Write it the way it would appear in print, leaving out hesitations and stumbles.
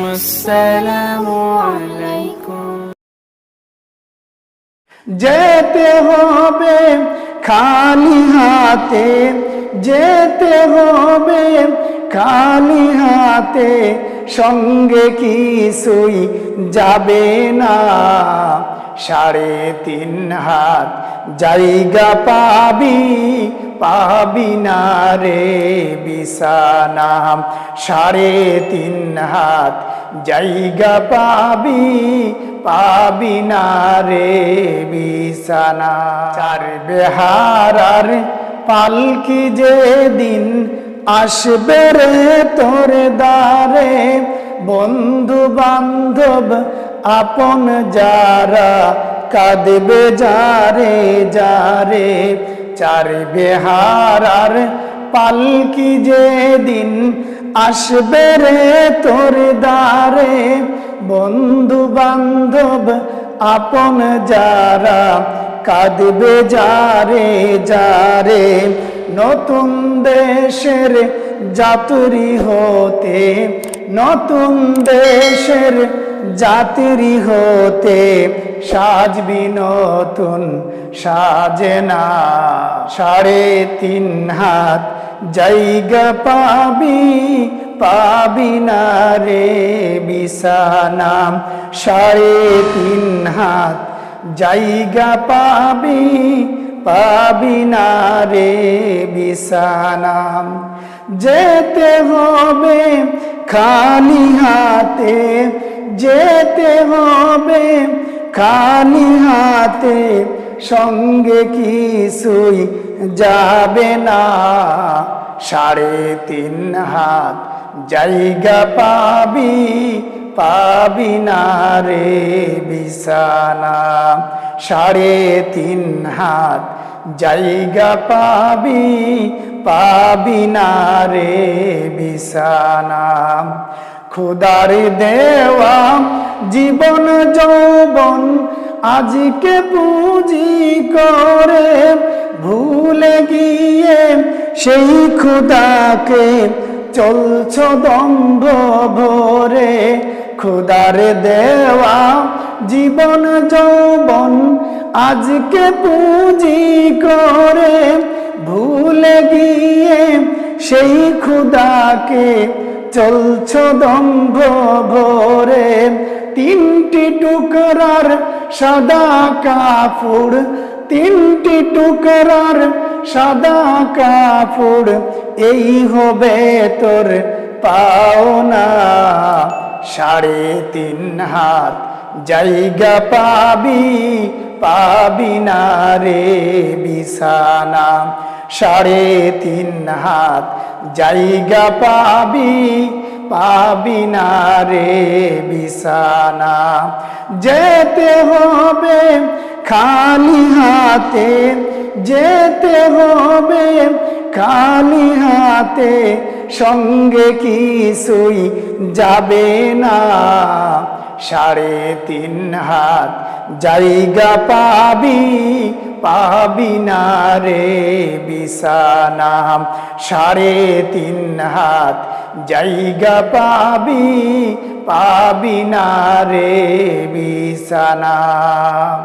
আসসালামু আলাইকুম। যেতে হবে খালি হাতে, যেতে হবে খালি হাতে, সঙ্গে কিছুই যাবে না। 3.5 হাত জায়গা পাবি, পাবি না রে বিছানা। 3.5 হাত জায়গা পাবি, পাবি না রে বিছানা। 4 বেহারার পালকি যেদিন আসবে রে তোর দ্বারে, বন্ধু বান্ধব আপন যারা কাঁদবে যারে যারে। 4 বেহারার পালকি যেদিন আসবে রে তোর দ্বারে, বন্ধু বান্ধব আপন যারা কাঁদবে যারে যারে। নতুন দেশের যাত্রী হতে, নতুন দেশের যাত্রী হতে, সাজবি নতুন সাজে না। 3.5 হাত জায়গা পাবি, পাবি না রে বিছানা। 3.5 হাত জায়গা পাবি, পাবি না রে বিছানা। যেতে হবে খালি হাতে, যেতে হবে খালি হাতে, সঙ্গে কিছুই যাবে না। 3.5 হাত জায়গা পাবি, পাবি না রে বিছানা। 3.5 হাত জায়গা পাবি, পাবি না রে বিছানা। খোদার দেওয়া জীবন যৌবন আজকে পুঁজি করে, ভুলে গিয়ে সেই খোদাকে চলছ দম্ভ ভরে। খোদার দেওয়া জীবন যৌবন আজকে পুঁজি করে, ভুলে গিয়ে সেই খোদাকে চলছ দম্ভ ভরে। 3টি টুকরার সাদা কাপড়, 3টি টুকরার সাদা কাপড়, এই হবে তোর পাওনা। 3.5 হাত জায়গা পাবি, পাবি না রে বিছানা। 3.5 হাত জায়গা পাবি, পাবি না রে বিছানা। যেতে হবে খালি হাতে, যেতে হবে খালি হাতে, সঙ্গে কিছুই যাবে না। 3.5 হাত জায়গা পাবি, পাবি না রে বিছানা। 3.5 হাত জায়গা পাবি, পাবি না রে বিছানা।